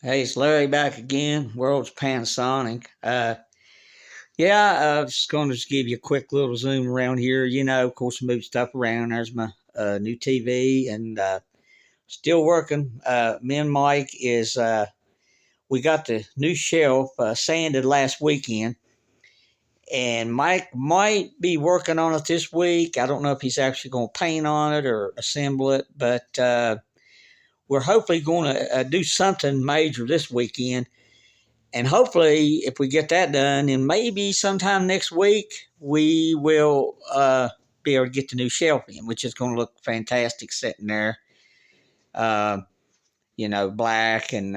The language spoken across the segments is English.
Hey, it's Larry back again, World's Panasonic. Yeah, I was going to just give you a quick little zoom around here. Of course, move stuff around. There's my new TV and still working. Me and Mike we got the new shelf sanded last weekend, and Mike might be working on it this week. I don't know if he's actually going to paint on it or assemble it, but we're hopefully going to do something major this weekend. And hopefully, if we get that done, then maybe sometime next week we will be able to get the new shelf in, which is going to look fantastic sitting there. Uh, Black and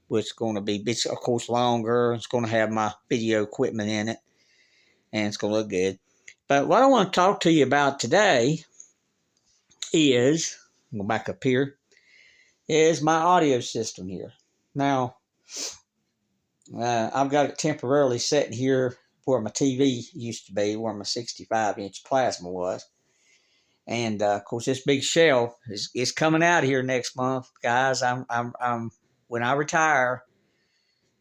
it's going to be, it's of course longer. It's going to have my video equipment in it, and it's going to look good. But what I want to talk to you about today is, go back up here, is my audio system here. Now, I've got it temporarily sitting here where my TV used to be, where my 65-inch plasma was. And of course, this big shelf is coming out here next month, guys. I'm when I retire,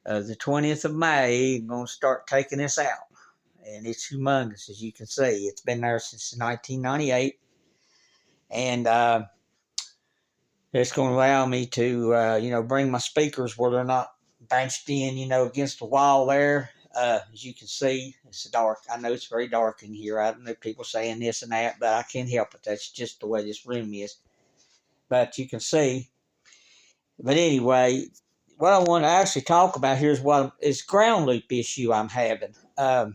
the 20th of May, I'm going to start taking this out, and it's humongous, as you can see. It's been there since 1998, and it's going to allow me to, bring my speakers where they're not bunched in, against the wall there. As you can see, it's dark. I know it's very dark in here. I don't know people saying this and that, but I can't help it. That's just the way this room is. But you can see. But anyway, what I want to actually talk about here is what is ground loop issue I'm having. Now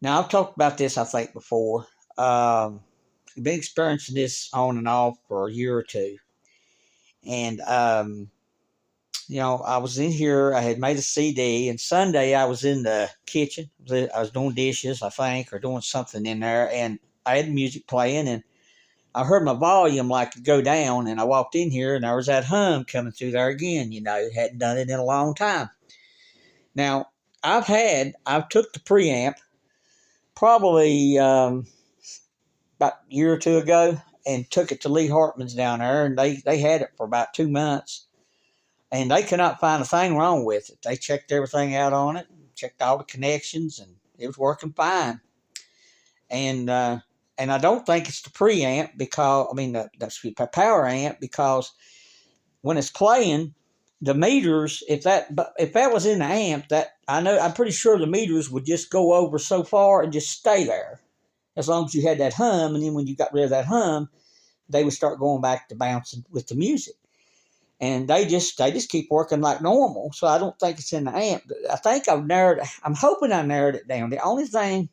I've talked about this, I think, before. I've been experiencing this on and off for a year or two, and I was in here. I had made a CD, and Sunday I was in the kitchen. I was doing dishes, I think, or doing something in there, and I had music playing, and I heard my volume like go down, and I walked in here, and there was that hum coming through there again. Hadn't done it in a long time. Now I've took the preamp probably about a year or two ago, and took it to Lee Hartman's down there, and they had it for about 2 months. And they could not find a thing wrong with it. They checked everything out on it, checked all the connections, and it was working fine. And I don't think it's the preamp because the power amp, because when it's playing, the meters, if that was in the amp, that I'm pretty sure the meters would just go over so far and just stay there as long as you had that hum. And then when you got rid of that hum, they would start going back to bouncing with the music. And they just keep working like normal. So I don't think it's in the amp. I think I'm hoping I narrowed it down. The only thing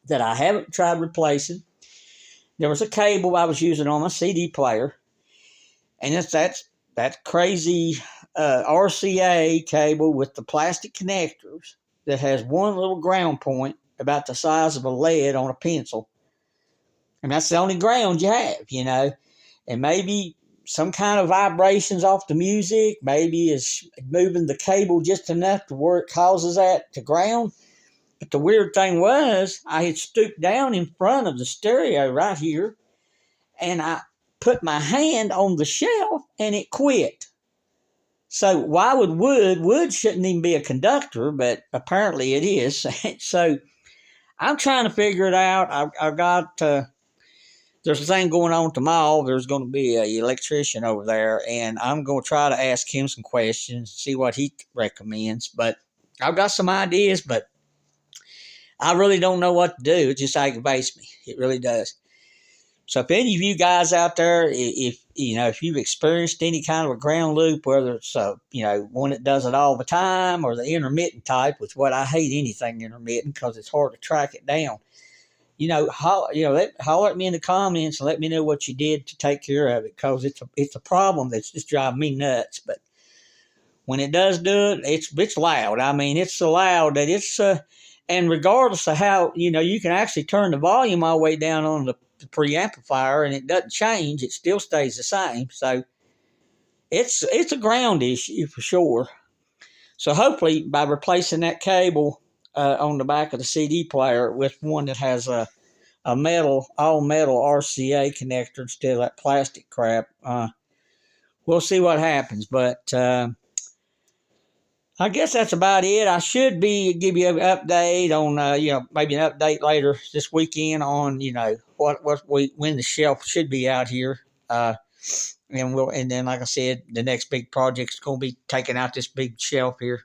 that I haven't tried replacing, there was a cable I was using on my CD player, and it's that crazy RCA cable with the plastic connectors that has one little ground point about the size of a lead on a pencil. And that's the only ground you have. And maybe some kind of vibrations off the music, maybe is moving the cable just enough to where it causes that to ground. But the weird thing was, I had stooped down in front of the stereo right here, and I put my hand on the shelf, and it quit. So why would wood shouldn't even be a conductor, but apparently it is. So I'm trying to figure it out. I've got there's a thing going on at the mall. There's going to be an electrician over there, and I'm going to try to ask him some questions, see what he recommends. But I've got some ideas, but I really don't know what to do. It just aggravates me. It really does. So if any of you guys out there, if you've experienced any kind of a ground loop, whether it's one that does it all the time or the intermittent type, which what I hate anything intermittent because it's hard to track it down. Holler at me in the comments and let me know what you did to take care of it, because it's a problem that's just driving me nuts. But when it does do it, it's loud. I mean, it's so loud that and regardless of how, you can actually turn the volume all the way down on the preamplifier and it doesn't change. It still stays the same. So it's a ground issue for sure. So hopefully by replacing that cable on the back of the CD player with one that has a all metal RCA connector instead of that plastic crap, we'll see what happens. But I guess that's about it. I should be give you an update on, maybe an update later this weekend on, what we when the shelf should be out here. And then, like I said, the next big project is going to be taking out this big shelf here.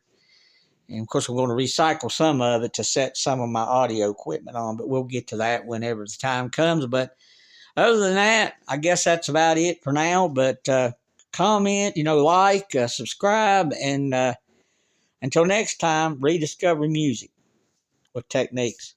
And of course, we're going to recycle some of it to set some of my audio equipment on, but we'll get to that whenever the time comes. But other than that, I guess that's about it for now. But comment, like, subscribe, and until next time, rediscover music with techniques.